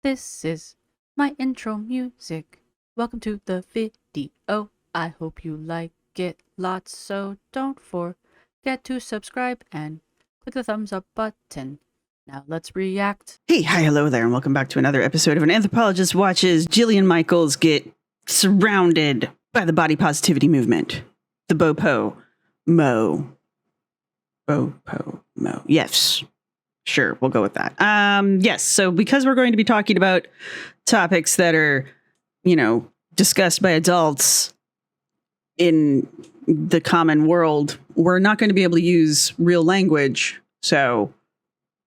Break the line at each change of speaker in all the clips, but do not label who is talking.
This is my intro music. Welcome to the video. I hope you like it lots, so don't forget to subscribe and click the thumbs up button. Now let's react.
Hey, hi, hello there, and welcome back to another episode of An Anthropologist Watches Jillian Michaels get surrounded by the body positivity movement. The BoPo Mo. BoPo Mo. Yes. Sure, we'll go with that. Yes, so because we're going to be talking about topics that are, discussed by adults in the common world, we're not going to be able to use real language. So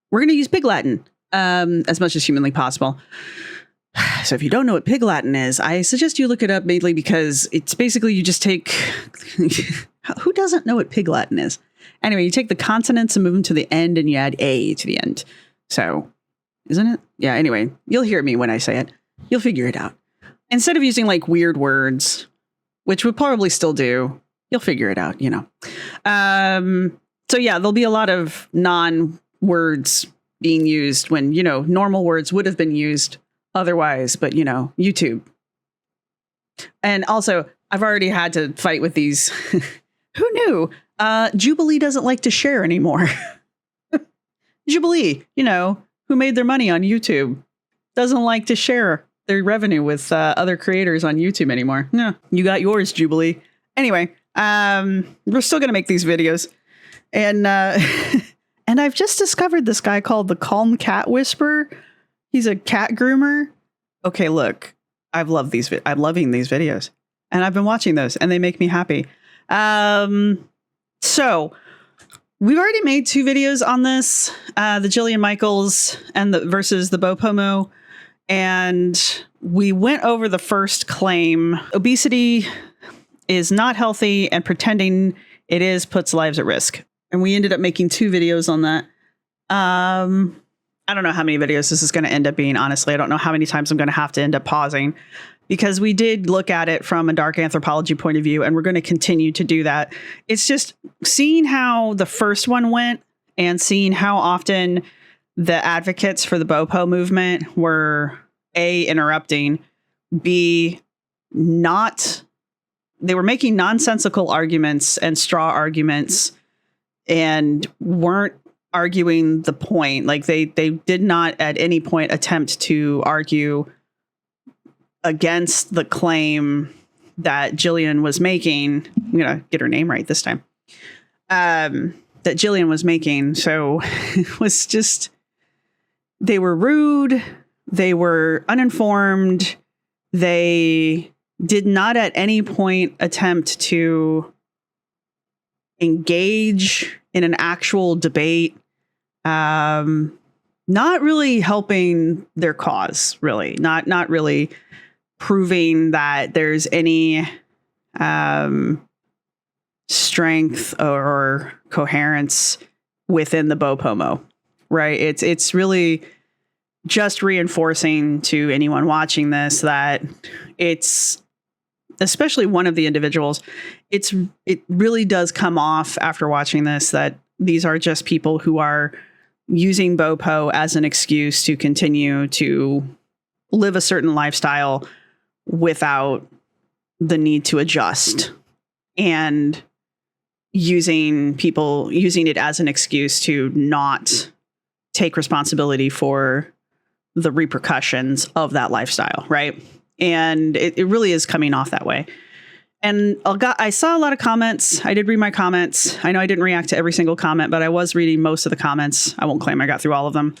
we're going to use Pig Latin as much as humanly possible. So if you don't know what Pig Latin is, I suggest you look it up, mainly because it's basically you just take... Who doesn't know what Pig Latin is? Anyway, you take the consonants and move them to the end and you add A to the end. So, isn't it? Yeah, anyway, you'll hear me when I say it. You'll figure it out. Instead of using like weird words, which we probably still do, you'll figure it out, So yeah, there'll be a lot of non-words being used when, normal words would have been used otherwise, but, YouTube. And also, I've already had to fight with these. Who knew? Jubilee doesn't like to share anymore. Jubilee, who made their money on YouTube, doesn't like to share their revenue with other creators on YouTube anymore. No, you got yours, Jubilee. Anyway, we're still going to make these videos. And and I've just discovered this guy called the Calm Cat Whisperer. He's a cat groomer. Okay, look, I'm loving these videos. And I've been watching those and they make me happy. So we've already made 2 videos on this, the Jillian Michaels and versus the BoPo. And we went over the first claim. Obesity is not healthy and pretending it is puts lives at risk. And we ended up making 2 videos on that. I don't know how many videos this is going to end up being, honestly. I don't know how many times I'm going to have to end up pausing, because we did look at it from a dark anthropology point of view, and we're going to continue to do that. It's just seeing how the first one went and seeing how often the advocates for the BoPo movement were A, interrupting, B, they were making nonsensical arguments and straw arguments and weren't arguing the point. Like they did not at any point attempt to argue against the claim that Jillian was making. I'm going to get her name right this time. That Jillian was making. So it was just, they were rude. They were uninformed. They did not at any point attempt to engage in an actual debate. Not really helping their cause, really. Not really proving that there's any strength or coherence within the BoPo, right? It's really just reinforcing to anyone watching this that it's, especially one of the individuals, it really does come off after watching this that these are just people who are using BoPo as an excuse to continue to live a certain lifestyle without the need to adjust, and using it as an excuse to not take responsibility for the repercussions of that lifestyle, right? And it really is coming off that way. And I saw a lot of comments. I did read my comments. I know I didn't react to every single comment, but I was reading most of the comments. I won't claim I got through all of them.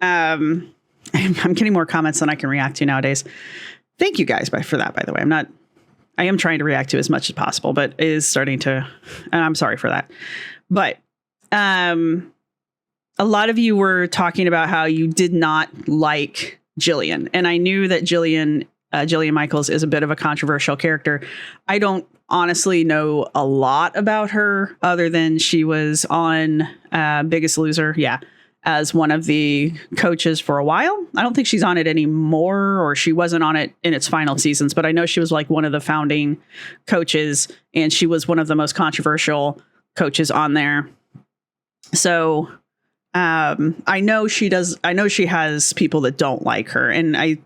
I'm getting more comments than I can react to nowadays. Thank you guys for that, by the way. I am trying to react to as much as possible, but it is starting to, and I'm sorry for that. But a lot of you were talking about how you did not like Jillian. And I knew that Jillian Michaels is a bit of a controversial character. I don't honestly know a lot about her other than she was on Biggest Loser. Yeah. As one of the coaches for a while. I don't think she's on it anymore, or she wasn't on it in its final seasons, but I know she was like one of the founding coaches, and she was one of the most controversial coaches on there. So I know she does. I know she has people that don't like her, and I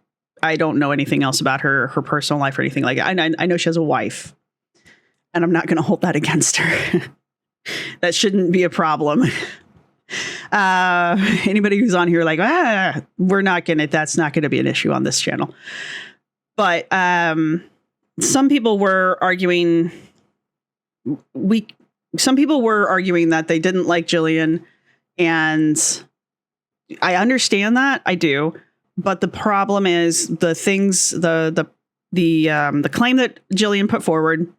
don't know anything else about her personal life or anything like that. I know she has a wife, and I'm not going to hold that against her. That shouldn't be a problem. Anybody who's on here like, we're not going to, that's not going to be an issue on this channel. But some people were arguing that they didn't like Jillian, and I understand that. I do. But the problem is the things, the claim that Jillian put forward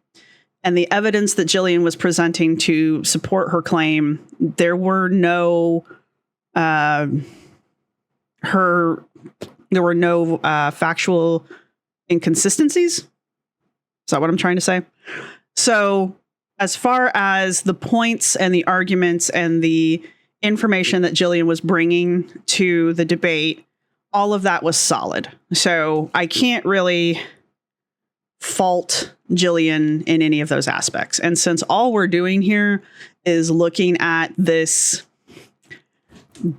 and the evidence that Jillian was presenting to support her claim, there were no factual inconsistencies. Is that what I'm trying to say? So as far as the points and the arguments and the information that Jillian was bringing to the debate, all of that was solid. So I can't really fault Jillian in any of those aspects. And since all we're doing here is looking at this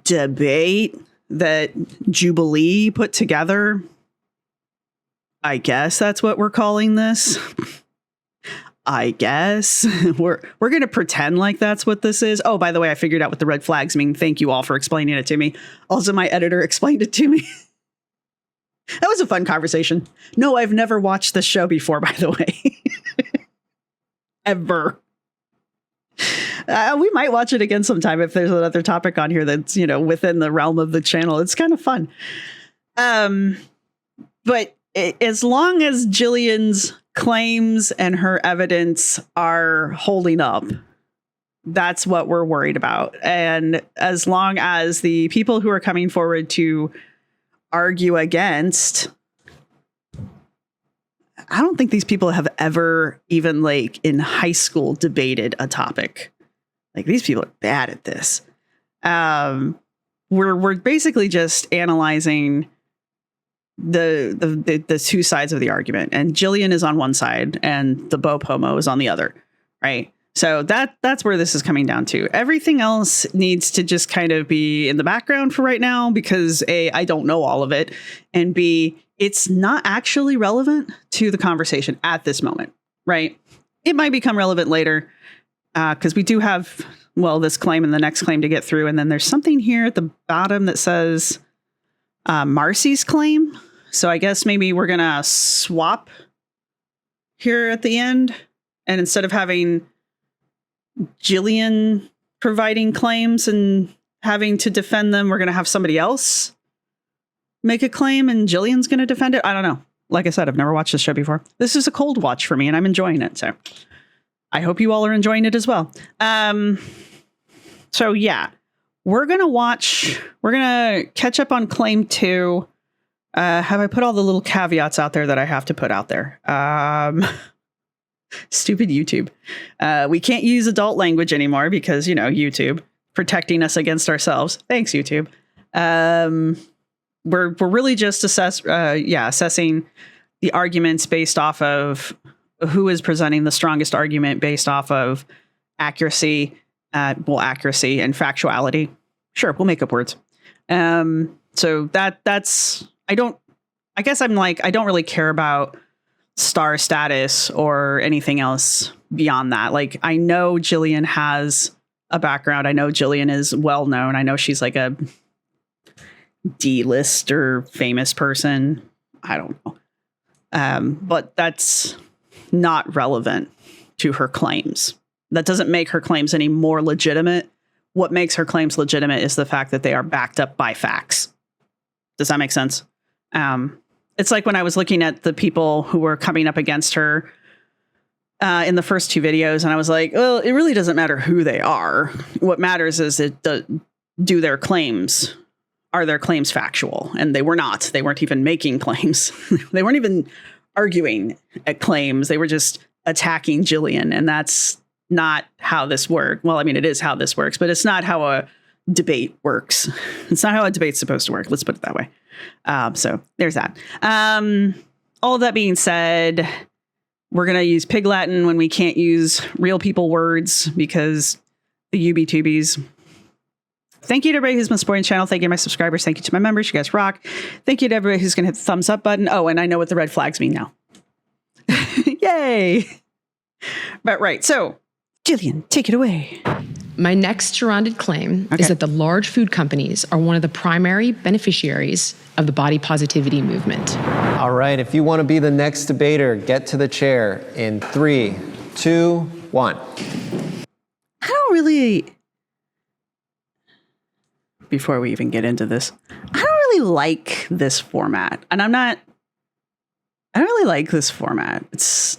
debate that Jubilee put together, I guess that's what we're calling this. I guess we're going to pretend like that's what this is. Oh, by the way, I figured out what the red flags mean. Thank you all for explaining it to me. Also, my editor explained it to me. That was a fun conversation. No, I've never watched this show before, by the way. Ever. We might watch it again sometime if there's another topic on here that's, within the realm of the channel. It's kind of fun. But as long as Jillian's claims and her evidence are holding up, that's what we're worried about. And as long as the people who are coming forward to argue against, I don't think these people have ever even in high school debated a topic. These people are bad at this. We're basically just analyzing the two sides of the argument, and Jillian is on one side and the BoPo is on the other, right? So that's where this is coming down to. Everything else needs to just kind of be in the background for right now because A, I don't know all of it, and B, it's not actually relevant to the conversation at this moment, right? It might become relevant later because we do have, this claim and the next claim to get through. And then there's something here at the bottom that says Marcy's claim. So I guess maybe we're going to swap here at the end. And instead of having Jillian providing claims and having to defend them, we're going to have somebody else make a claim and Jillian's going to defend it. I don't know. Like I said, I've never watched this show before. This is a cold watch for me and I'm enjoying it. So I hope you all are enjoying it as well. So yeah, we're going to catch up on claim 2. Have I put all the little caveats out there that I have to put out there? Stupid YouTube. We can't use adult language anymore because, YouTube protecting us against ourselves. Thanks, YouTube. We're really just assessing the arguments based off of who is presenting the strongest argument based off of accuracy and factuality. Sure, we'll make up words. So that's I don't really care about star status or anything else beyond that. I know Jillian has a background. I know Jillian is well known. I know she's like a D-list or famous person. I don't know. But that's not relevant to her claims. That doesn't make her claims any more legitimate. What makes her claims legitimate is the fact that they are backed up by facts. Does that make sense? It's like when I was looking at the people who were coming up against her in the first 2 videos, and I was like, well, it really doesn't matter who they are. What matters is do their claims. Are their claims factual? And they were not. They weren't even making claims. They weren't even arguing at claims. They were just attacking Jillian. And that's not how this works. Well, I mean, it is how this works, but it's not how a debate works. It's not how a debate's supposed to work. Let's put it that way. So there's that. All of that being said, we're going to use Pig Latin when we can't use real people words because the UBTubies Thank you to everybody who's been supporting the channel. Thank you to my subscribers. Thank you to my members. You guys rock. Thank you to everybody who's going to hit the thumbs up button. Oh, and I know what the red flags mean now. Yay. But right. So, Jillian, take it away.
My next surrounded claim is that the large food companies are one of the primary beneficiaries of the body positivity movement.
All right, if you want to be the next debater, get to the chair in 3, 2, 1.
I don't really, before we even get into this, I don't really like this format. And I don't really like this format. It's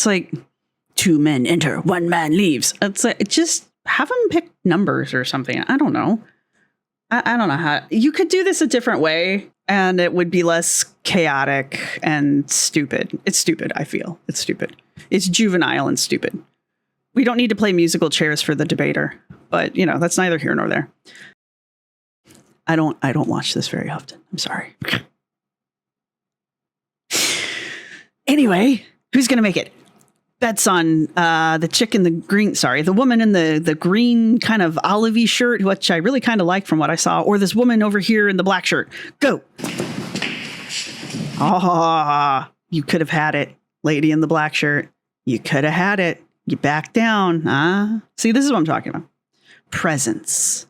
like 2 men enter, 1 man leaves. It's like, just have them pick numbers or something. I don't know. I don't know how. You could do this a different way and it would be less chaotic and stupid. It's stupid, I feel. It's stupid. It's juvenile and stupid. We don't need to play musical chairs for the debater, but you know, that's neither here nor there. I don't watch this very often. I'm sorry. Anyway, who's going to make it? Bets on the woman in the green kind of olivey shirt, which I really kind of like from what I saw, or this woman over here in the black shirt. Go. Ah, you could have had it, lady in the black shirt. You could have had it. You back down. See, this is what I'm talking about. Presence.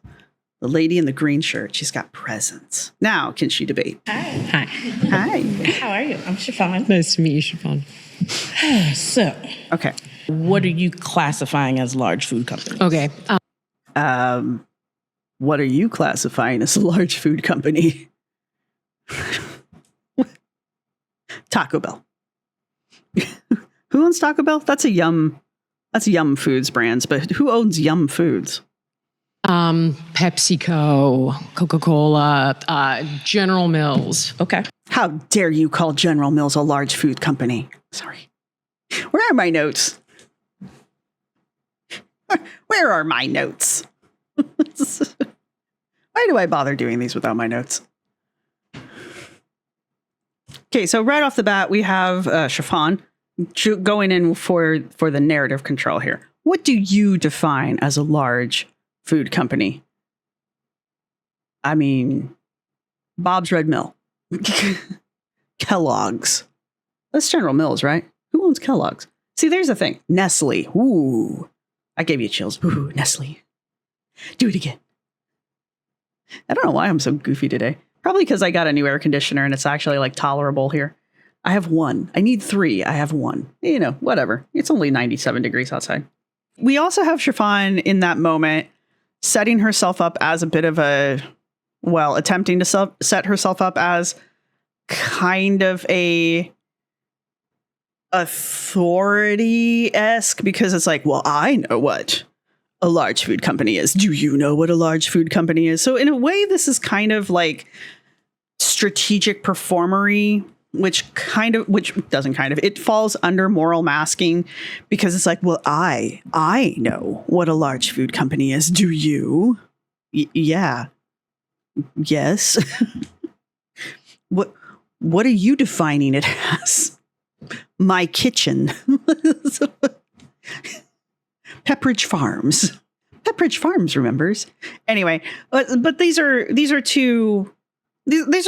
The lady in the green shirt, she's got presence. Now, can she debate?
Hi.
Hi.
How are you? I'm Chiffon.
Nice to meet you, Chiffon.
So,
Okay.
what are you classifying as large food companies?
Okay.
What are you classifying as a large food company? Taco Bell. Who owns Taco Bell? That's Yum Foods brands, but who owns Yum Foods?
PepsiCo, Coca-Cola, General Mills.
Okay.
How dare you call General Mills a large food company? Sorry. Where are my notes? Where are my notes? Why do I bother doing these without my notes? Okay, so right off the bat, we have Chiffon going in for the narrative control here. What do you define as a large food company? I mean, Bob's Red Mill. Kellogg's. That's General Mills, right? Who owns Kellogg's? See, there's the thing. Nestle. Ooh. I gave you chills. Ooh, Nestle. Do it again. I don't know why I'm so goofy today. Probably because I got a new air conditioner and it's actually like tolerable here. I have 1. I need 3. I have 1. You know, whatever. It's only 97 degrees outside. We also have Chiffon in that moment setting herself up as a bit of attempting to set herself up as kind of a authority-esque, because it's like, well, I know what a large food company is. Do you know what a large food company is? So in a way, this is kind of like strategic performery, it falls under moral masking, because it's like, well, I know what a large food company is. Do you? Yeah. Yes. What are you defining it as? My kitchen. Pepperidge Farms. Pepperidge Farms remembers. Anyway, but these are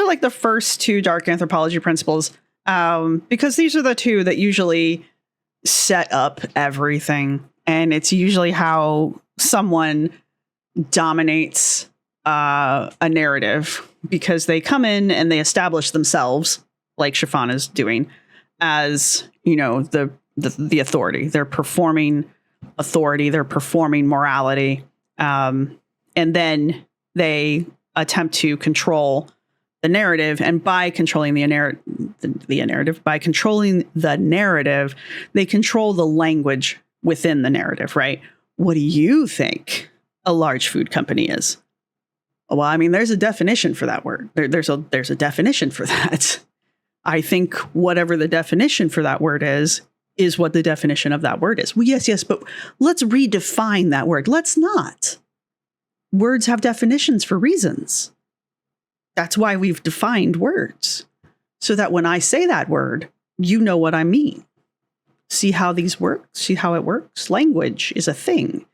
like the first 2 dark anthropology principles, because these are the 2 that usually set up everything, and it's usually how someone dominates a narrative, because they come in and they establish themselves, like Chiffon is doing, as, you know, the authority. They're performing authority. They're performing morality. And then they attempt to control the narrative. And by controlling the narrative, they control the language within the narrative, right? What do you think a large food company is? Well, I mean, there's a definition for that word. There's a definition for that. I think whatever the definition for that word is what the definition of that word is. Well, yes, but let's redefine that word. Let's not. Words have definitions for reasons. That's why we've defined words, so that when I say that word, you know what I mean. see how these work, see how it works. Language is a thing.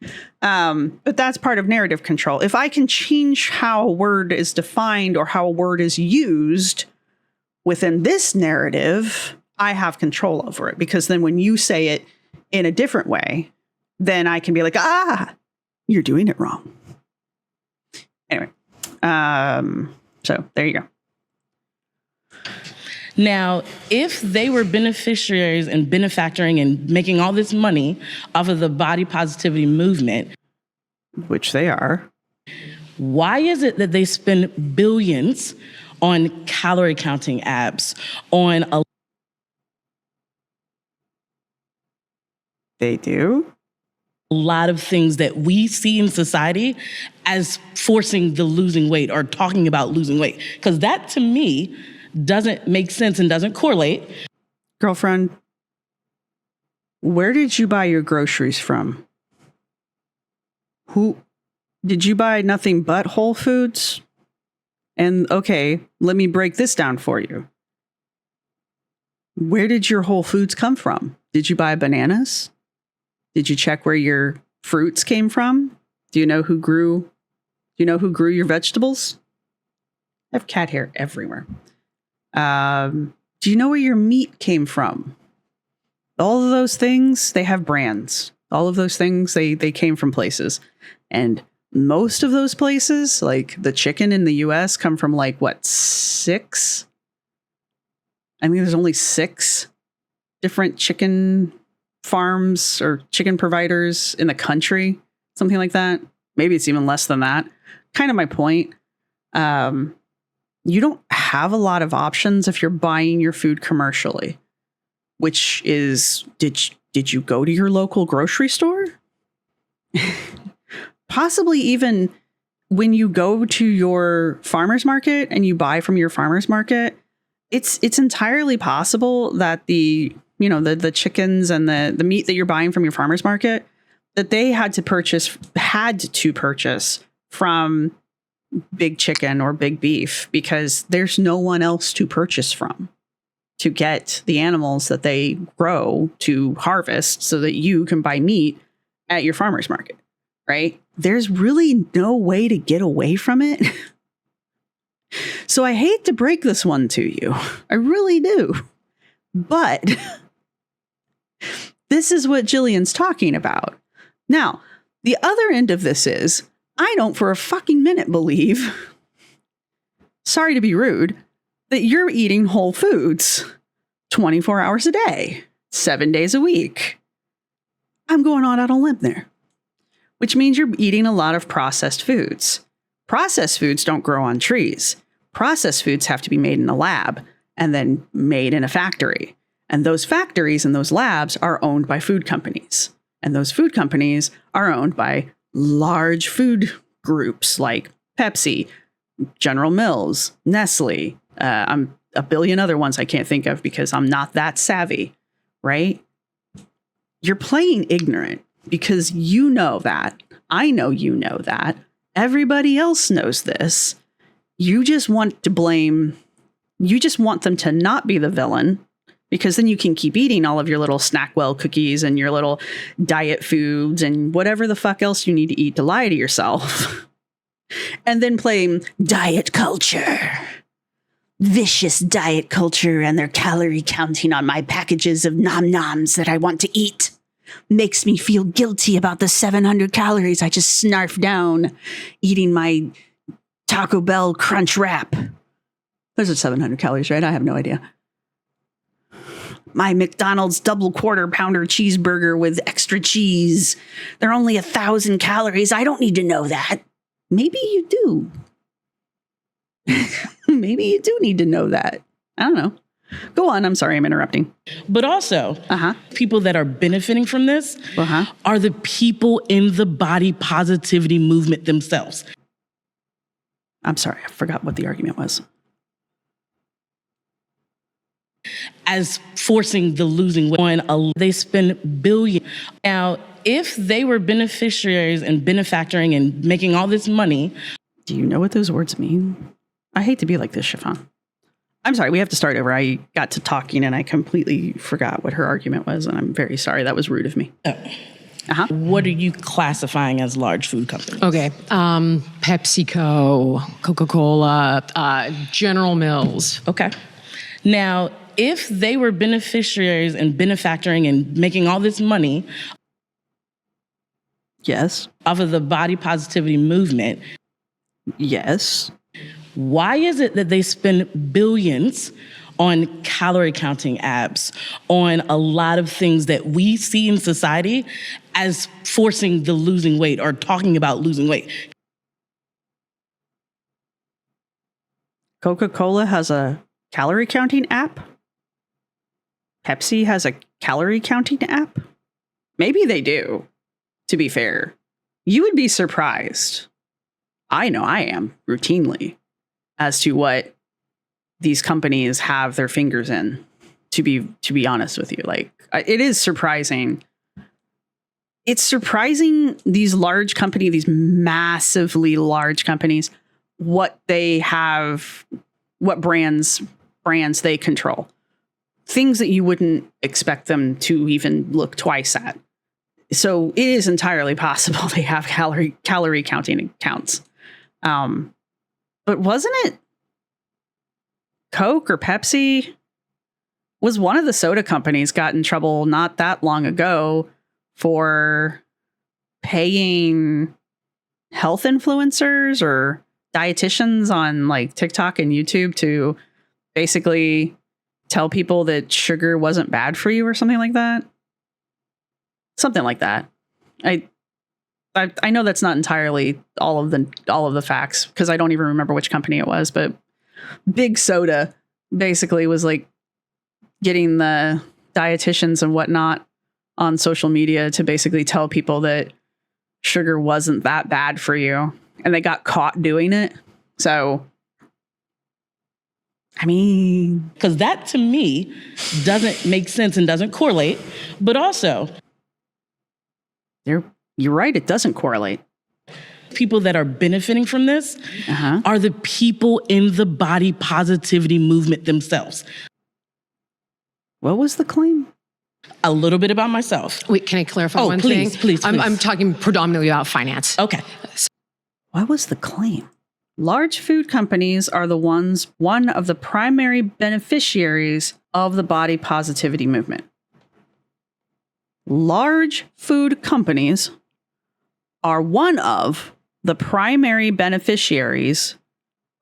But that's part of narrative control. If I can change how a word is defined or how a word is used within this narrative, I have control over it. Because then when you say it in a different way, then I can be like, you're doing it wrong. Anyway, so there you go.
Now, if they were beneficiaries and benefactoring and making all this money off of the body positivity movement,
which they are,
why is it that they spend billions on calorie counting apps, on a...
They do
a lot of things that we see in society as forcing the losing weight or talking about losing weight? Because that, to me, doesn't make sense and doesn't correlate.
Girlfriend, where did you buy your groceries from? Who did you buy? Nothing but Whole Foods? And okay, let me break this down for you. Where did your Whole Foods come from? Did you buy bananas? Did you check where your fruits came from? Do you know who grew your vegetables? I have cat hair everywhere. Do you know where your meat came from? All of those things, they have brands. All of those things, they came from places. And most of those places, like the chicken in the US, come from like, what, 6? I mean, there's only 6 different chicken farms or chicken providers in the country, something like that. Maybe it's even less than that. Kind of my point. You don't have a lot of options if you're buying your food commercially, which is, did you go to your local grocery store? Possibly even when you go to your farmer's market and you buy from your farmer's market, it's entirely possible that the chickens and the meat that you're buying from your farmer's market, that they had to purchase from Big Chicken or Big Beef, because there's no one else to purchase from to get the animals that they grow to harvest so that you can buy meat at your farmer's market, right? There's really no way to get away from it. So I hate to break this one to you. I really do. But this is what Jillian's talking about. Now, the other end of this is, I don't for a fucking minute believe, sorry to be rude, that you're eating whole foods 24 hours a day, 7 days a week. I'm going on out on a limb there, which means you're eating a lot of processed foods. Processed foods don't grow on trees. Processed foods have to be made in a lab and then made in a factory. And those factories and those labs are owned by food companies. And those food companies are owned by large food groups like Pepsi, General Mills, Nestle, a billion other ones I can't think of because I'm not that savvy, right? You're playing ignorant because you know that. I know you know that. Everybody else knows this. You just want to blame, you just want them to not be the villain, because then you can keep eating all of your little Snackwell cookies and your little diet foods and whatever the fuck else you need to eat to lie to yourself. And then blame diet culture. Vicious diet culture and their calorie counting on my packages of nom-noms that I want to eat makes me feel guilty about the 700 calories I just snarfed down eating my Taco Bell Crunch Wrap. Those are 700 calories, right? I have no idea. My McDonald's double quarter pounder cheeseburger with extra cheese. They're only 1,000 calories. I don't need to know that. Maybe you do. Maybe you do need to know that. I don't know. Go on. I'm sorry, I'm interrupting.
But also, people that are benefiting from this are the people in the body positivity movement themselves.
I'm sorry, I forgot what the argument was.
As forcing the losing weight on they spend billions. Now, if they were beneficiaries and benefactoring and making all this money.
Do you know what those words mean? I hate to be like this, Chiffon. I'm sorry, we have to start over. I got to talking and I completely forgot what her argument was, and I'm very sorry. That was rude of me.
What are you classifying as large food companies?
Okay. PepsiCo, Coca-Cola, General Mills.
Okay. Now, if they were beneficiaries and benefactoring and making all this money
Yes.
off of the body positivity movement,
Yes.
why is it that they spend billions on calorie counting apps, on a lot of things that we see in society as forcing the losing weight or talking about losing weight?
Coca-Cola has a calorie counting app. Pepsi has a calorie counting app. Maybe they do, to be fair. You would be surprised. I know I am routinely as to what these companies have their fingers in, to be honest with you. Like, it is surprising. It's surprising these large companies, these massively large companies, what they have, what brands they control. Things that you wouldn't expect them to even look twice at. So it is entirely possible they have calorie counting accounts. But wasn't it Coke or Pepsi? Was one of the soda companies got in trouble not that long ago for paying health influencers or dietitians on like TikTok and YouTube to basically tell people that sugar wasn't bad for you or something like that? Something like that. I know that's not entirely all of the facts, because I don't even remember which company it was, but Big Soda basically was like getting the dietitians and whatnot on social media to basically tell people that sugar wasn't that bad for you, and they got caught doing it. So, I mean,
Because that to me doesn't make sense and doesn't correlate, but also
you're right, it doesn't correlate.
people that are benefiting from this are the people in the body positivity movement themselves.
What was the claim?
A little bit about myself.
Wait, can I clarify one
please,
thing?
please.
I'm talking predominantly about finance.
Okay.
What was the claim? Large food companies are one of the primary beneficiaries of the body positivity movement. Large food companies are one of the primary beneficiaries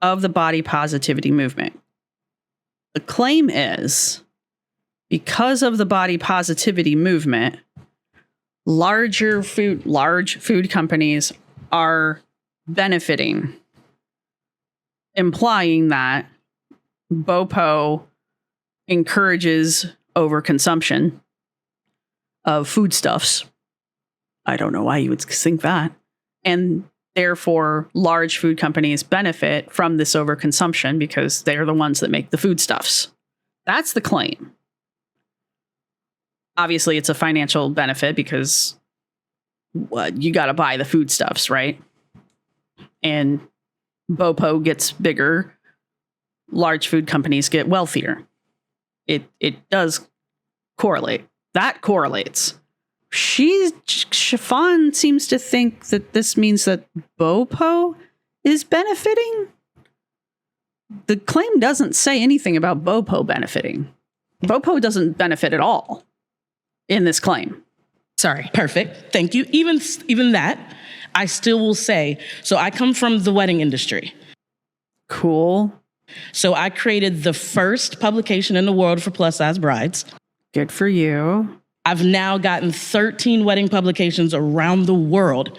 of the body positivity movement. The claim is, because of the body positivity movement, large food companies are benefiting, implying that BoPo encourages overconsumption of foodstuffs. I don't know why you would think that. And therefore, large food companies benefit from this overconsumption because they're the ones that make the foodstuffs. That's the claim. Obviously, it's a financial benefit because you got to buy the foodstuffs, right? And BoPo gets bigger, large food companies get wealthier. It does correlate. That correlates. Chiffon seems to think that this means that BoPo is benefiting. The claim doesn't say anything about BoPo benefiting. BoPo doesn't benefit at all in this claim.
Sorry.
Perfect. Thank you. Even that, I still will say, so I come from the wedding industry.
Cool.
So I created the first publication in the world for plus size brides.
Good for you.
I've now gotten 13 wedding publications around the world.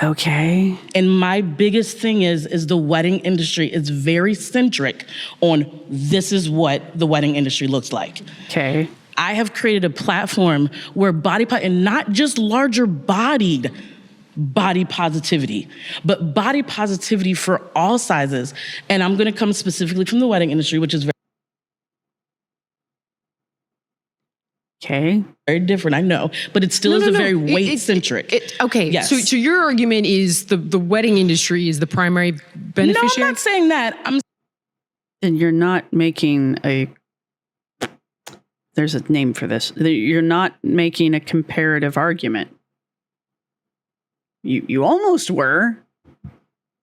Okay.
And my biggest thing is the wedding industry is very centric on this is what the wedding industry looks like.
Okay.
I have created a platform where and not just larger bodied body positivity, but body positivity for all sizes. And I'm going to come specifically from the wedding industry, which is very different, I know, but it still is very weight-centric.
Okay,
yes.
So your argument is the wedding industry is the primary beneficiary?
No, I'm not saying that.
then you're not making a, there's a name for this. You're not making a comparative argument. You almost were,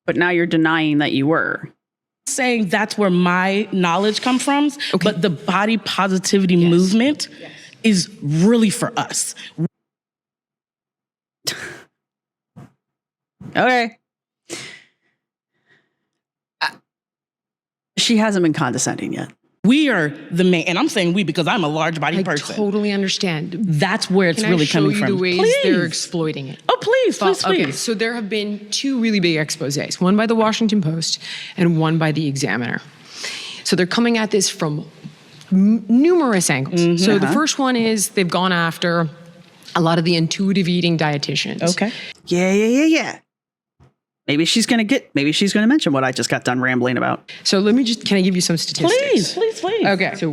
but now you're denying that you were.
Saying that's where my knowledge comes from, but the body positivity movement is really for us.
Okay. She hasn't been condescending yet.
We are the main, and I'm saying we because I'm a large body person.
I totally understand.
That's where it's really coming from.
Can I show you the ways
Please.
they're exploiting it?
Oh, please.
Okay, so there have been 2 really big exposés, one by the Washington Post and one by the Examiner. So they're coming at this from numerous angles. So the first one is they've gone after a lot of the intuitive eating dietitians.
Okay.
Yeah. Maybe she's going to mention what I just got done rambling about.
So can I give you some statistics?
Please.
Okay. So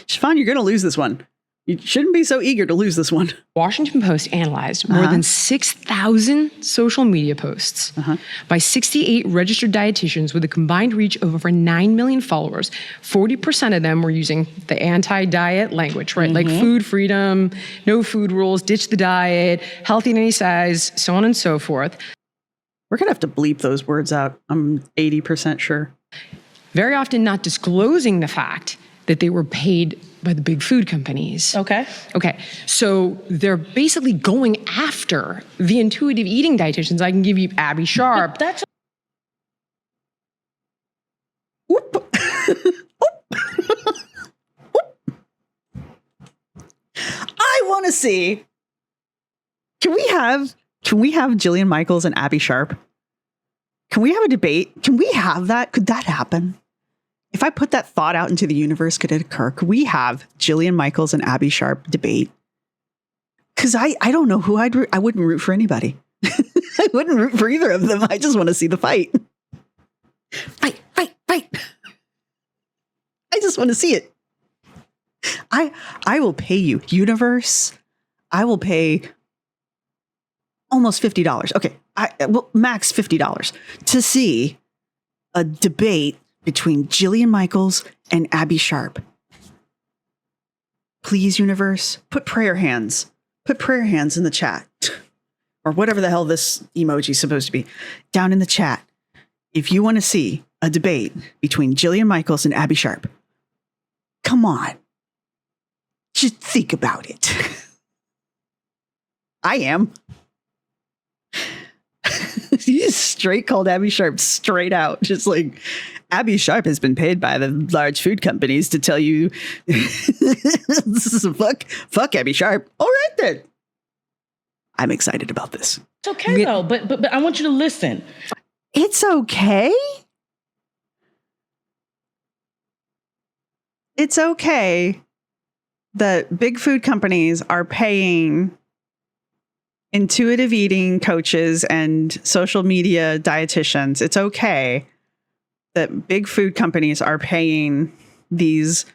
Siobhan, you're going to lose this one. You shouldn't be so eager to lose this one.
Washington Post analyzed more than 6,000 social media posts by 68 registered dietitians with a combined reach of over 9 million followers. 40% of them were using the anti-diet language, right? Like food freedom, no food rules, ditch the diet, healthy in any size, so on and so forth.
We're going to have to bleep those words out. I'm 80% sure.
Very often not disclosing the fact that they were paid by the big food companies.
Okay.
So they're basically going after the intuitive eating dietitians. I can give you Abby Sharp.
That's
Whoop. I want to see. Can we have Jillian Michaels and Abby Sharp? Can we have a debate? Can we have that? Could that happen? If I put that thought out into the universe, could it occur? Could we have Jillian Michaels and Abby Sharp debate? Because I don't know who I'd root. I wouldn't root for anybody. I wouldn't root for either of them. I just want to see the fight. Fight. I just want to see it. I will pay you, universe. I will pay almost $50. Okay, max $50 to see a debate between Jillian Michaels and Abby Sharp. Please, universe, put prayer hands in the chat, or whatever the hell this emoji is supposed to be, down in the chat. If you want to see a debate between Jillian Michaels and Abby Sharp, come on. Just think about it. I am. You just straight called Abby Sharp straight out. Just like, Abby Sharp has been paid by the large food companies to tell you, fuck Abby Sharp. All right then. I'm excited about this.
It's okay though, but I want you to listen.
It's okay. It's okay that big food companies are paying intuitive eating coaches and social media dietitians. It's okay that big food companies are paying these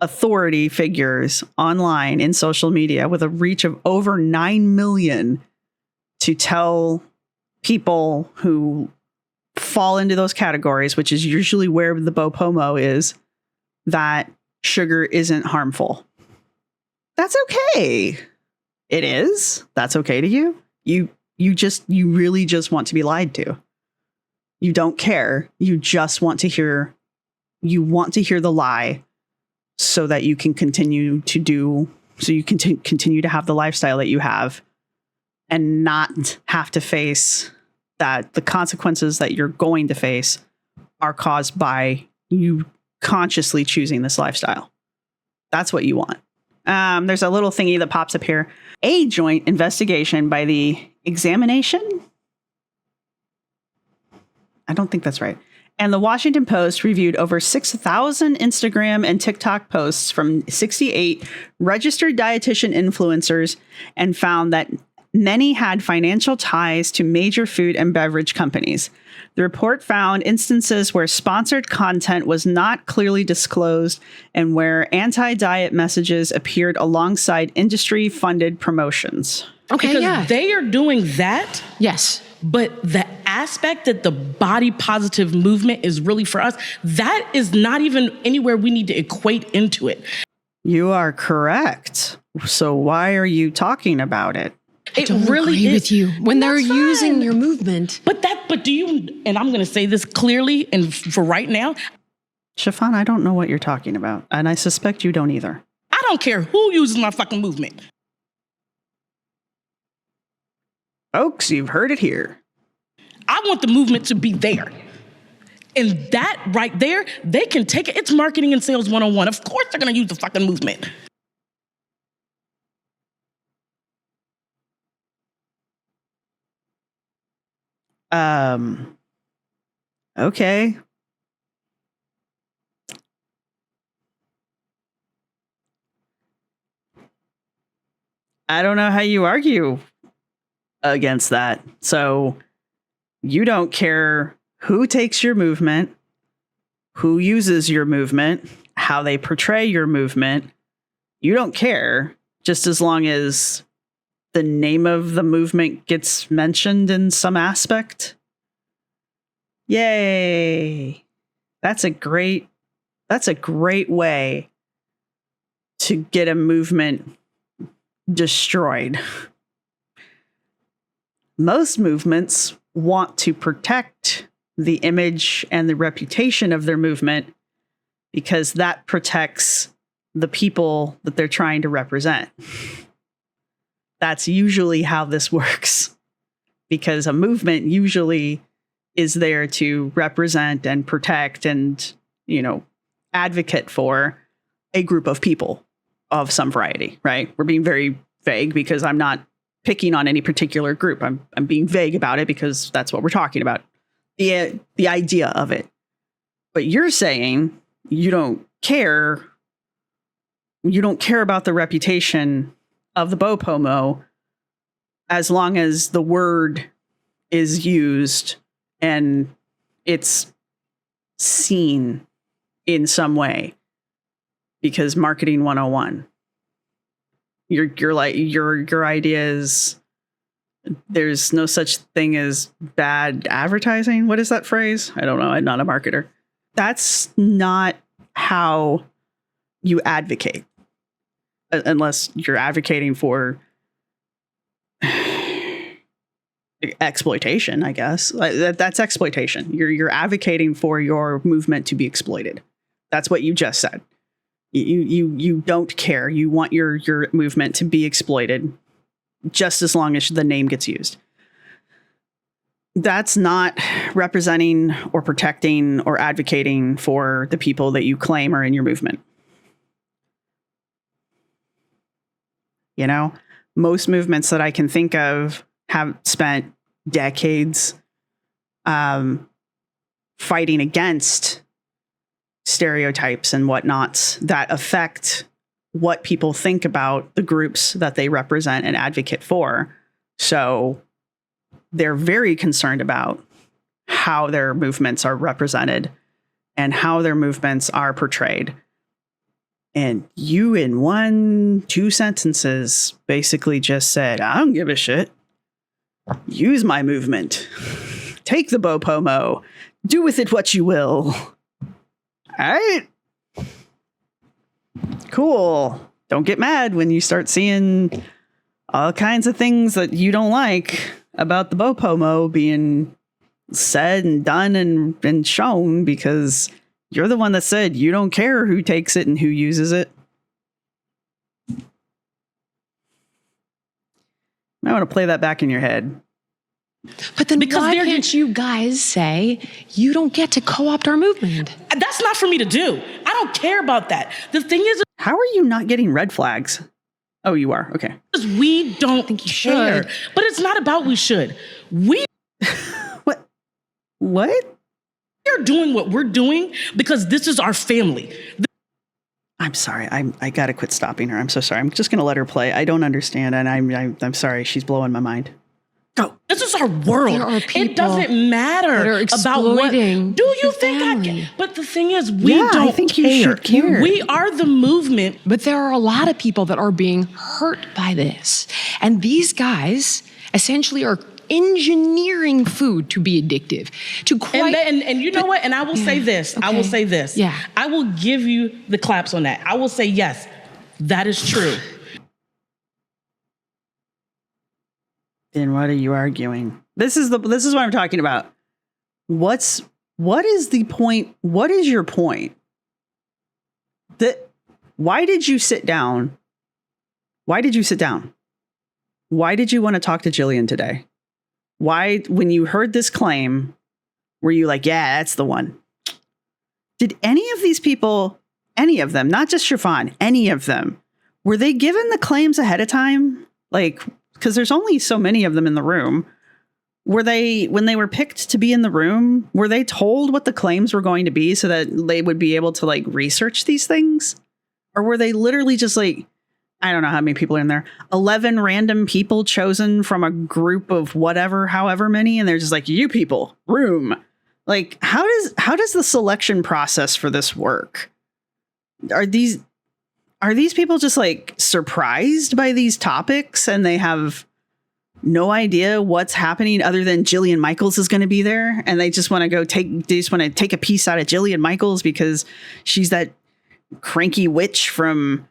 authority figures online in social media with a reach of over 9 million to tell people who fall into those categories, which is usually where the BoPo is, that sugar isn't harmful. That's okay. It is. That's okay to you. You really just want to be lied to. You don't care. You just want to hear the lie so that you can continue to continue to have the lifestyle that you have and not have to face that the consequences that you're going to face are caused by you consciously choosing this lifestyle. That's what you want. There's a little thingy that pops up here. A joint investigation by the Examination. I don't think that's right. And the Washington Post reviewed over 6,000 Instagram and TikTok posts from 68 registered dietitian influencers and found that many had financial ties to major food and beverage companies. The report found instances where sponsored content was not clearly disclosed and where anti-diet messages appeared alongside industry-funded promotions.
Okay,
Because they are doing that.
Yes.
But the aspect that the body positive movement is really for us, that is not even anywhere we need to equate into it.
You are correct. So why are you talking about it?
I don't agree with you. When they're using your movement.
But do you, and I'm going to say this clearly and for right now.
Chiffon, I don't know what you're talking about. And I suspect you don't either.
I don't care who uses my fucking movement.
Folks, you've heard it here.
I want the movement to be there. And that right there, they can take it. It's marketing and sales 101. Of course they're going to use the fucking movement.
Okay. I don't know how you argue against that. So you don't care who takes your movement, who uses your movement, how they portray your movement. You don't care, just as long as the name of the movement gets mentioned in some aspect. Yay. That's a great way to get a movement destroyed. Most movements want to protect the image and the reputation of their movement because that protects the people that they're trying to represent. That's usually how this works, because a movement usually is there to represent and protect and, advocate for a group of people of some variety, right? We're being very vague because I'm not picking on any particular group. I'm being vague about it because that's what we're talking about. The idea of it. But you're saying you don't care about the reputation of the BoPo as long as the word is used and it's seen in some way, because marketing 101. Your idea is there's no such thing as bad advertising. What is that phrase? I don't know. I'm not a marketer. That's not how you advocate, unless you're advocating for exploitation, I guess. That's exploitation. You're advocating for your movement to be exploited. That's what you just said. You don't care. You want your movement to be exploited just as long as the name gets used. That's not representing or protecting or advocating for the people that you claim are in your movement. Most movements that I can think of have spent decades fighting against stereotypes and whatnots that affect what people think about the groups that they represent and advocate for. So they're very concerned about how their movements are represented and how their movements are portrayed. And you, in 1-2 sentences, basically just said, I don't give a shit. Use my movement. Take the BoPo. Do with it what you will. All right. Cool. Don't get mad when you start seeing all kinds of things that you don't like about the BoPo being said and done and shown, because you're the one that said you don't care who takes it and who uses it. I want to play that back in your head.
But then why can't you guys say you don't get to co-opt our movement?
That's not for me to do. I don't care about that. The thing is,
how are you not getting red flags? Oh, you are. Okay.
We don't think you care. Should. But it's not about we should. We
What?
We're doing what we're doing because this is our family.
I'm sorry. I gotta quit stopping her. I'm so sorry. I'm just gonna let her play. I don't understand, and I'm sorry. She's blowing my mind. Go.
This is our world.
There are people
it doesn't matter about what. Do you think family. I can? But the thing is, we don't
I think
care.
You should care.
We are the movement.
But there are a lot of people that are being hurt by this. And these guys essentially are engineering food to be addictive.
And you know what? And I will say this. I will say this.
Yeah.
I will give you the claps on that. I will say, yes, that is true.
Then what are you arguing? This is what I'm talking about. What is the point? What is your point? Why did you sit down? Why did you sit down? Why did you want to talk to Jillian today? Why, when you heard this claim, were you like, yeah, that's the one? Did any of these people, any of them, not just Chiffon, any of them, were they given the claims ahead of time? Like, because there's only so many of them in the room. Were they, when they were picked to be in the room, were they told what the claims were going to be so that they would be able to like research these things? Or were they literally just like, I don't know how many people are in there, 11 random people chosen from a group of whatever, however many, and they're just like, you people, room. Like, how does the selection process for this work? Are these people just like surprised by these topics and they have no idea what's happening other than Jillian Michaels is going to be there, and they just want to take a piece out of Jillian Michaels because she's that cranky witch from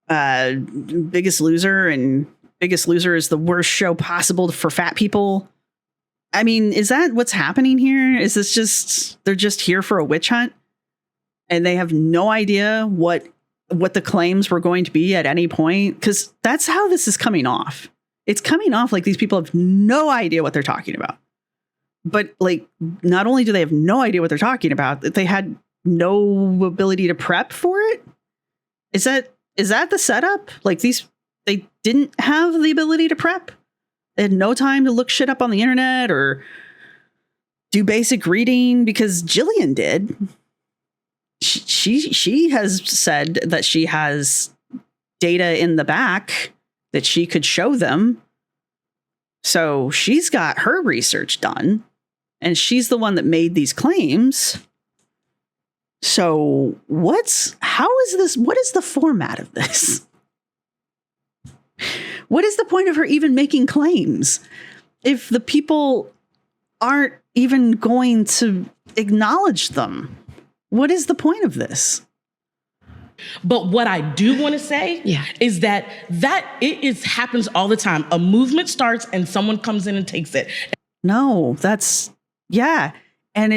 Biggest Loser, and Biggest Loser is the worst show possible for fat people. I mean, is that what's happening here? Is this just, they're just here for a witch hunt and they have no idea what the claims were going to be at any point? Because that's how this is coming off. It's coming off like these people have no idea what they're talking about. But like, not only do they have no idea what they're talking about, that they had no ability to prep for it. Is that the setup? Like they didn't have the ability to prep. They had no time to look shit up on the internet or do basic reading, because Jillian did. She has said that she has data in the back that she could show them. So she's got her research done, and she's the one that made these claims. So what is the format of this? What is the point of her even making claims if the people aren't even going to acknowledge them? What is the point of this?
But what I do want to say is that it happens all the time. A movement starts and someone comes in and takes it.
No, and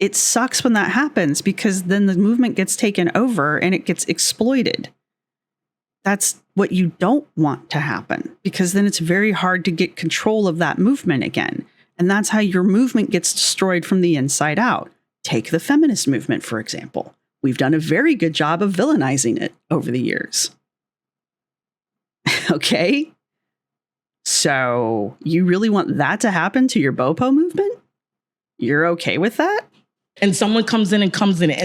it sucks when that happens, because then the movement gets taken over and it gets exploited. That's what you don't want to happen, because then it's very hard to get control of that movement again. And that's how your movement gets destroyed from the inside out. Take the feminist movement, for example. We've done a very good job of villainizing it over the years. Okay? So you really want that to happen to your BoPo movement? You're okay with that?
And someone comes in and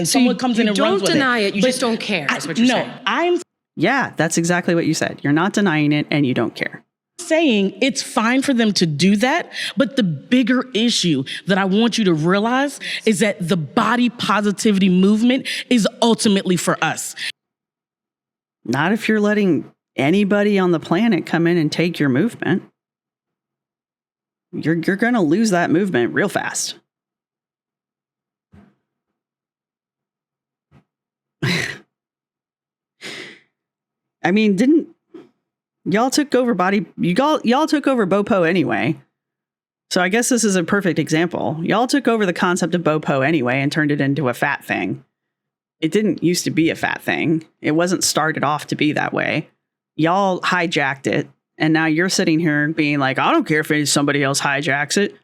someone comes in and runs with it.
You don't deny it, you just don't care, is what you're saying.
Yeah, that's exactly what you said. You're not denying it and you don't care.
Saying it's fine for them to do that, but the bigger issue that I want you to realize is that the body positivity movement is ultimately for us.
Not if you're letting anybody on the planet come in and take your movement. You're going to lose that movement real fast. I mean, y'all took over y'all took over BoPo anyway. So I guess this is a perfect example. Y'all took over the concept of BoPo anyway and turned it into a fat thing. It didn't used to be a fat thing. It wasn't started off to be that way. Y'all hijacked it. And now you're sitting here being like, I don't care if somebody else hijacks it.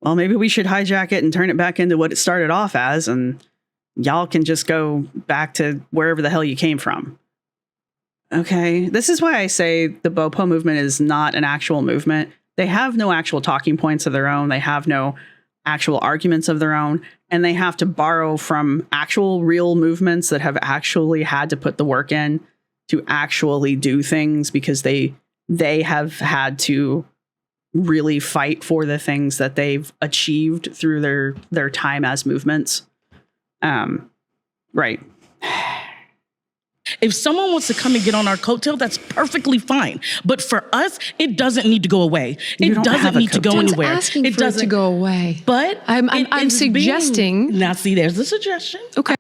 Well, maybe we should hijack it and turn it back into what it started off as. And y'all can just go back to wherever the hell you came from. Okay, this is why I say the BoPo movement is not an actual movement. They have no actual talking points of their own. They have no actual arguments of their own. And they have to borrow from actual real movements that have actually had to put the work in to actually do things, because they have had to really fight for the things that they've achieved through their time as movements. Right.
If someone wants to come and get on our coattail, that's perfectly fine. But for us, it doesn't need to go away. It doesn't need to go anywhere.
Asking for it to go away.
But
I'm suggesting.
Now, see, there's a suggestion.
Okay.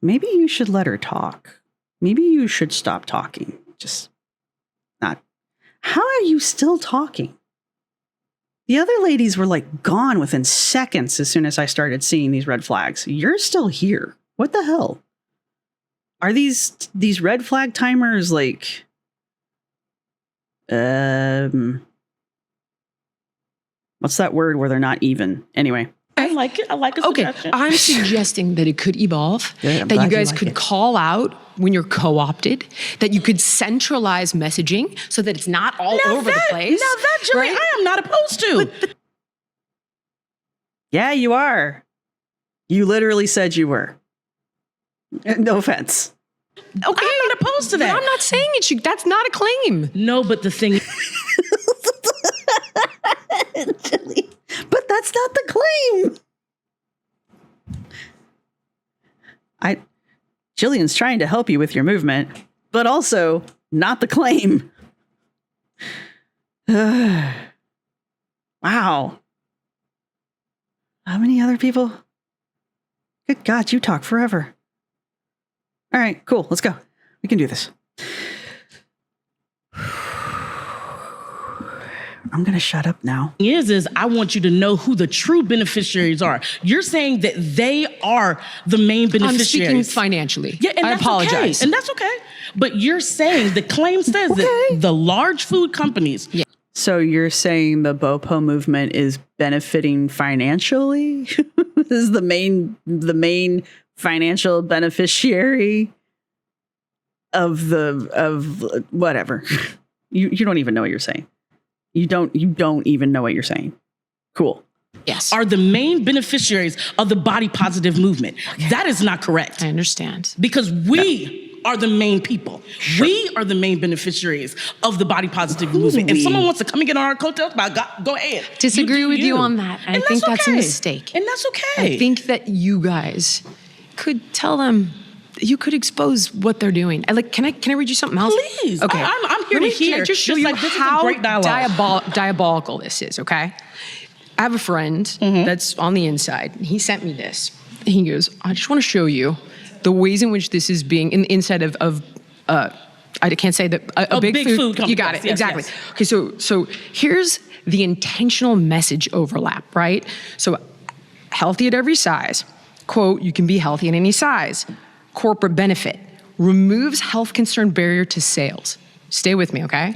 Maybe you should let her talk. Maybe you should stop talking. Just not. How are you still talking? The other ladies were like gone within seconds as soon as I started seeing these red flags. You're still here. What the hell? Are these red flag timers like what's that word where they're not even? Anyway.
I like it. I like a suggestion.
I'm suggesting that it could evolve, that you guys could call out when you're co-opted, that you could centralize messaging so that it's not all over the place.
Now that, Jillian,
right?
I am not opposed to.
Yeah, you are. You literally said you were. No offense.
Okay, I'm not opposed to that.
But I'm not saying it should. That's not a claim.
No, but the thing.
But that's not the claim. Jillian's trying to help you with your movement, but also not the claim. Wow. How many other people? Good God, you talk forever. All right, cool. Let's go. We can do this. I'm going to shut up now.
Is I want you to know who the true beneficiaries are. You're saying that they are the main beneficiaries.
I'm speaking financially.
Yeah, and
I
that's
apologize.
Okay. And that's okay. But you're saying the claim says that the large food companies.
Yeah.
So you're saying the BoPo movement is benefiting financially? Is the main financial beneficiary of whatever. You don't even know what you're saying. You don't even know what you're saying. Cool.
Yes.
Are the main beneficiaries of the body positive movement. Okay. That is not correct.
I understand.
Because we are the main people. Sure. We are the main beneficiaries of the body positive movement. If someone wants to come and get on our coattails, go ahead.
Disagree with you on that. I think that's a mistake.
And that's okay.
I think that you guys could tell them. You could expose what they're doing. Can I read you something else?
Please.
Okay.
I'm here to hear.
Can I just show you how diabolical this is, okay? I have a friend that's on the inside. He sent me this. He goes, I just want to show you the ways in which this is being in the inside of I can't say that a big food company. You got it. Yes, exactly. Yes. Okay, so here's the intentional message overlap, right? So healthy at every size. Quote, you can be healthy in any size. Corporate benefit, removes health concern barrier to sales. Stay with me, okay?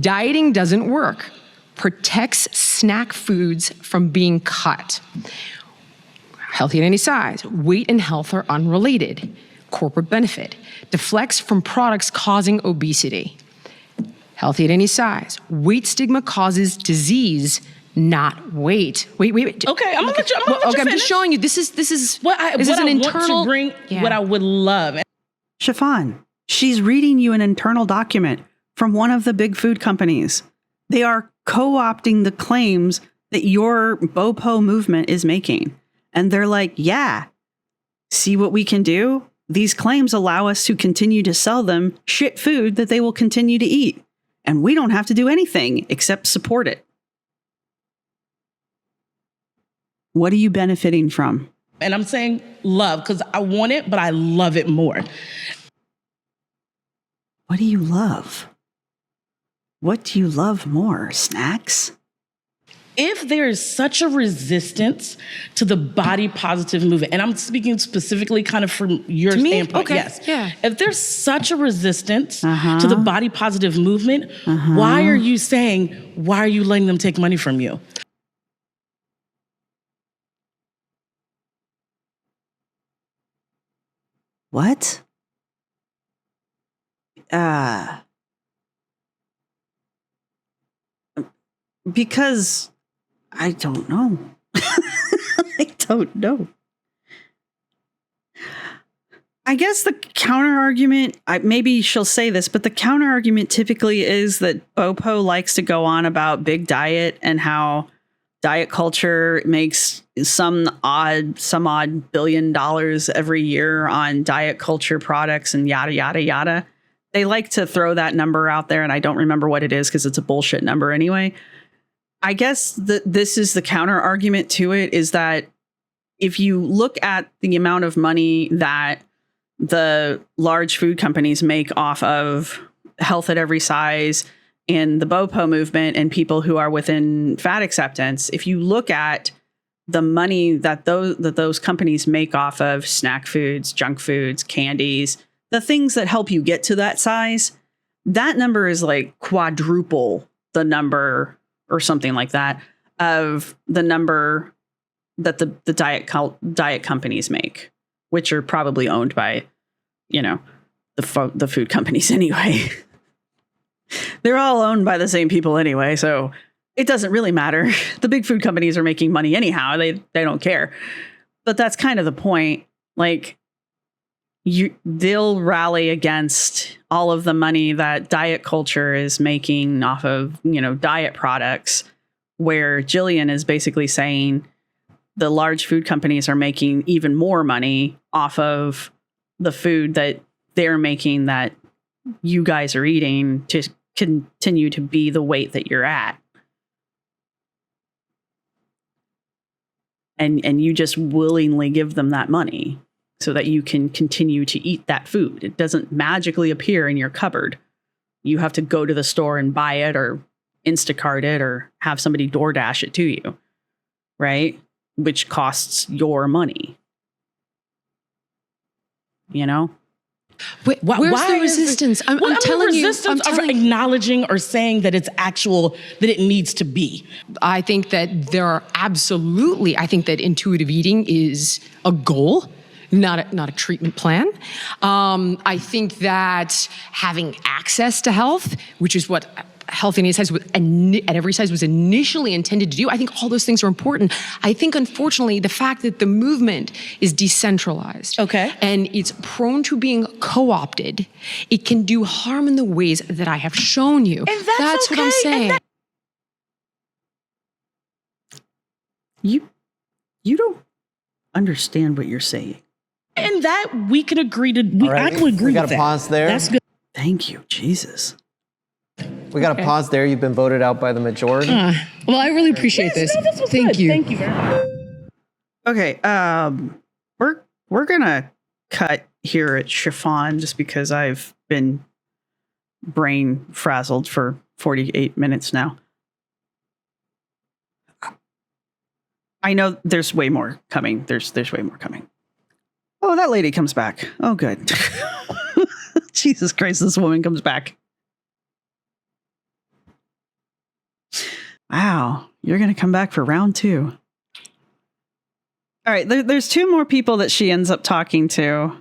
Dieting doesn't work. Protects snack foods from being cut. Healthy in any size. Weight and health are unrelated. Corporate benefit, deflects from products causing obesity. Healthy at any size. Weight stigma causes disease, not weight. Wait.
Okay, I'm gonna let you finish.
I'm just showing you. This is
what I want to bring. Yeah. What I would love.
Chiffon, she's reading you an internal document from one of the big food companies. They are co-opting the claims that your BoPo movement is making. And they're like, yeah, see what we can do? These claims allow us to continue to sell them shit food that they will continue to eat. And we don't have to do anything except support it. What are you benefiting from?
And I'm saying love because I want it, but I love it more.
What do you love? What do you love more? Snacks?
If there is such a resistance to the body positive movement, and I'm speaking specifically kind of from your standpoint,
okay.
Yes.
Yeah.
If there's such a resistance to the body positive movement, why are you letting them take money from you?
What? Because I don't know. I don't know. I guess the counter argument, maybe she'll say this, but the counter argument typically is that BoPo likes to go on about big diet and how diet culture makes some odd $1 billion every year on diet culture products and yada, yada, yada. They like to throw that number out there, and I don't remember what it is because it's a bullshit number anyway. I guess this is the counter argument to it, is that if you look at the amount of money that the large food companies make off of health at every size and the BoPo movement and people who are within fat acceptance, if you look at the money that those companies make off of snack foods, junk foods, candies, the things that help you get to that size, that number is like quadruple the number or something like that of the number that the diet companies make, which are probably owned by, the food companies anyway. They're all owned by the same people anyway, so it doesn't really matter. The big food companies are making money anyhow. They don't care. But that's kind of the point. Like, they'll rally against all of the money that diet culture is making off of, diet products, where Jillian is basically saying the large food companies are making even more money off of the food that they're making that you guys are eating to continue to be the weight that you're at. And you just willingly give them that money so that you can continue to eat that food. It doesn't magically appear in your cupboard. You have to go to the store and buy it or Instacart it or have somebody DoorDash it to you, right? Which costs your money.
Wait, where's the resistance? I'm telling you.
Resistance of acknowledging or saying that it's that it needs to be.
I think that I think that intuitive eating is a goal, not a treatment plan. I think that having access to health, which is what Health at every size was initially intended to do, I think all those things are important. I think, unfortunately, the fact that the movement is decentralized, and it's prone to being co-opted, it can do harm in the ways that I have shown you.
And that's
what I'm saying.
You don't understand what you're saying.
And that we can agree to. I can agree with that.
We got to pause there.
That's good.
Thank you, Jesus.
We got to pause there. You've been voted out by the majority.
Well, I really appreciate this.
Thank you. Thank you very much.
Okay, we're gonna cut here at Chiffon just because I've been brain frazzled for 48 minutes now. I know there's way more coming. There's way more coming. Oh, that lady comes back. Oh, good. Jesus Christ, this woman comes back. Wow, you're going to come back for round 2. All right, there's 2 more people that she ends up talking to.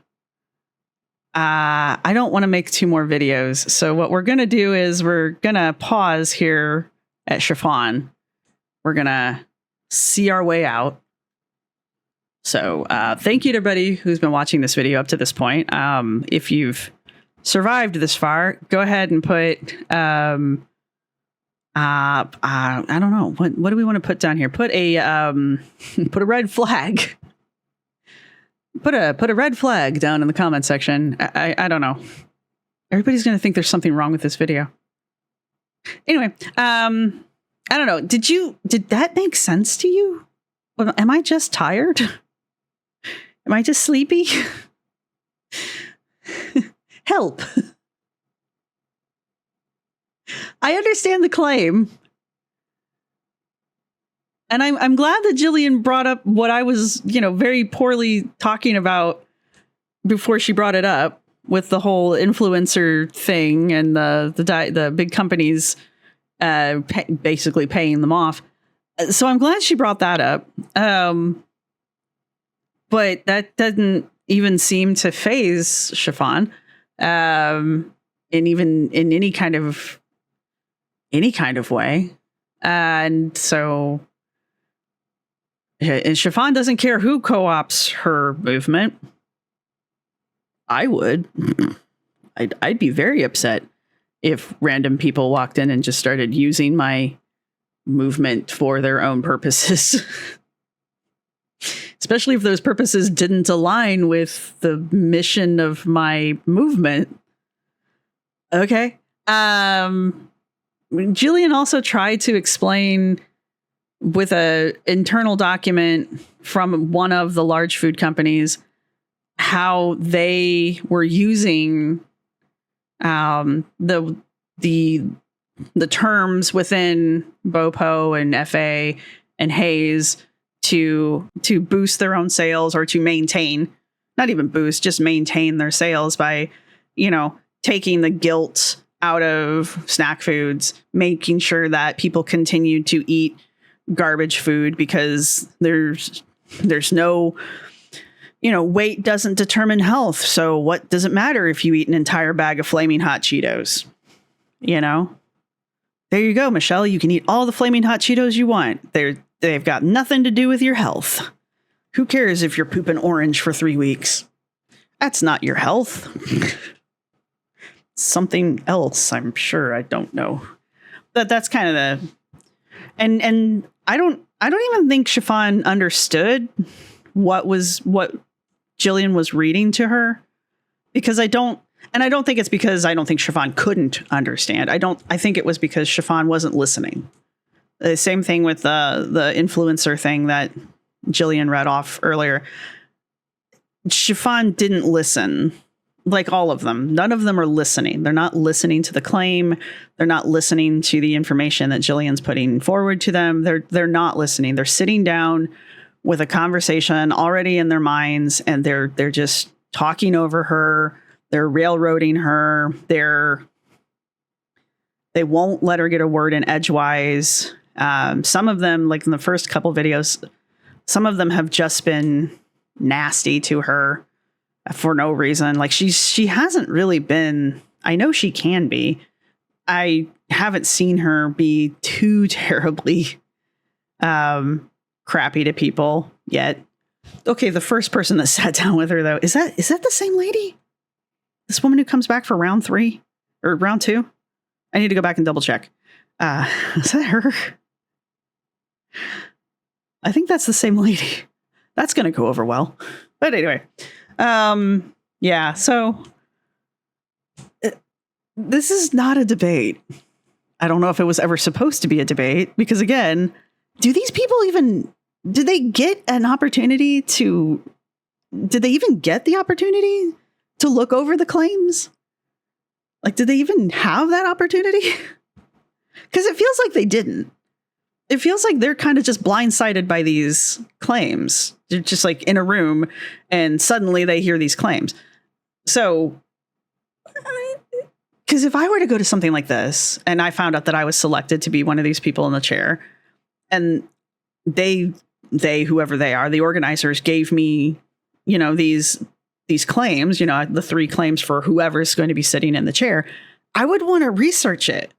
I don't want to make 2 more videos. So what we're going to do is we're going to pause here at Chiffon. We're going to see our way out. So thank you to everybody who's been watching this video up to this point. If you've survived this far, go ahead and put... I don't know. What do we want to put down here? Put a red flag. Put a red flag down in the comment section. I don't know. Everybody's going to think there's something wrong with this video. Anyway, I don't know. Did that make sense to you? Am I just tired? Am I just sleepy? Help. I understand the claim. And I'm glad that Jillian brought up what I was, very poorly talking about before she brought it up with the whole influencer thing and the big companies basically paying them off. So I'm glad she brought that up. But that doesn't even seem to faze Chiffon. And even in any kind of way. And so and Chiffon doesn't care who co-ops her movement. I would. I'd be very upset if random people walked in and just started using my movement for their own purposes. Especially if those purposes didn't align with the mission of my movement. Okay. Jillian also tried to explain with a internal document from one of the large food companies how they were using the terms within BoPo and FA and Haze to boost their own sales, or to maintain, not even boost, just maintain their sales by, taking the guilt out of snack foods, making sure that people continue to eat garbage food because there's no, weight doesn't determine health. So what does it matter if you eat an entire bag of Flaming Hot Cheetos? There you go, Michelle. You can eat all the Flaming Hot Cheetos you want. They've got nothing to do with your health. Who cares if you're pooping orange for 3 weeks? That's not your health. Something else, I'm sure. I don't know. That's kind of the... And I don't even think Chiffon understood what Jillian was reading to her, because I don't think it's because I don't think Chiffon couldn't understand. I think it was because Chiffon wasn't listening. The same thing with the influencer thing that Jillian read off earlier. Chiffon didn't listen, like all of them. None of them are listening. They're not listening to the claim. They're not listening to the information that Jillian's putting forward to them. They're not listening. They're sitting down with a conversation already in their minds, and they're just talking over her. They're railroading her. They won't let her get a word in edgewise. Some of them, like in the first couple videos, some of them have just been nasty to her for no reason. Like she hasn't really been, I know she can be. I haven't seen her be too terribly crappy to people yet. Okay, the first person that sat down with her, though, is that the same lady? This woman who comes back for round 3 or round 2? I need to go back and double check. Is that her? I think that's the same lady. That's going to go over well. But anyway, yeah, so this is not a debate. I don't know if it was ever supposed to be a debate, because again, do these people even, did they get an opportunity to, did they even get the opportunity to look over the claims? Like, did they even have that opportunity? Because it feels like they didn't. It feels like they're kind of just blindsided by these claims. They're just like in a room and suddenly they hear these claims. So, because if I were to go to something like this and I found out that I was selected to be one of these people in the chair, and they, whoever they are, the organizers gave me, these claims, the 3 claims for whoever's going to be sitting in the chair, I would want to research it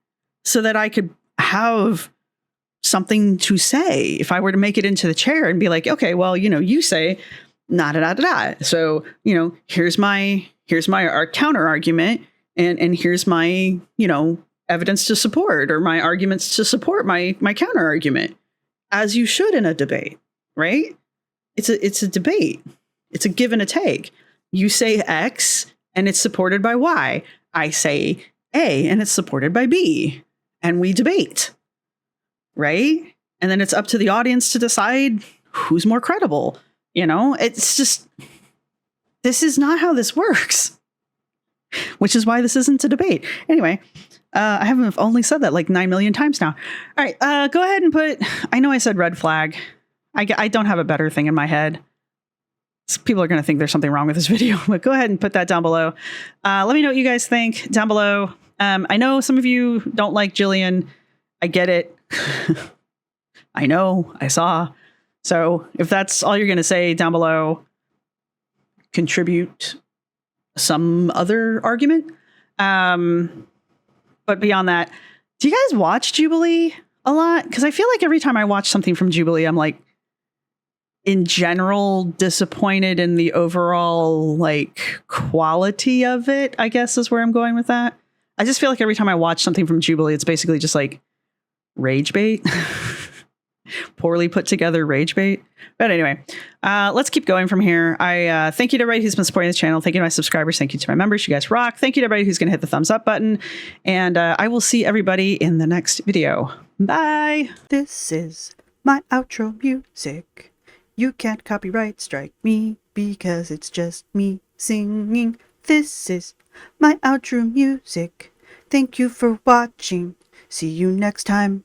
so that I could have something to say if I were to make it into the chair and be like, okay, well, you say da da da da. So, here's my counter argument, and here's my, evidence to support, or my arguments to support my counter argument, as you should in a debate, right? It's a debate. It's a give and a take. You say X and it's supported by Y. I say A and it's supported by B, and we debate. Right? And then it's up to the audience to decide who's more credible. It's just, this is not how this works, which is why this isn't a debate. Anyway, I haven't only said that like 9 million times now. All right, go ahead and put, I know I said red flag. I don't have a better thing in my head. People are going to think there's something wrong with this video, but go ahead and put that down below. Let me know what you guys think down below. I know some of you don't like Jillian. I get it. I know, I saw. So if that's all you're going to say down below, contribute some other argument. But beyond that, do you guys watch Jubilee a lot? Because I feel like every time I watch something from Jubilee, I'm like, in general, disappointed in the overall like quality of it, I guess is where I'm going with that. I just feel like every time I watch something from Jubilee, it's basically just like rage bait. Poorly put together rage bait. But anyway, let's keep going from here. I thank you to everybody who's been supporting this channel. Thank you to my subscribers. Thank you to my members. You guys rock. Thank you to everybody who's going to hit the thumbs up button. And I will see everybody in the next video. Bye.
This is my outro music. You can't copyright strike me because it's just me singing. This is my outro music. Thank you for watching. See you next time.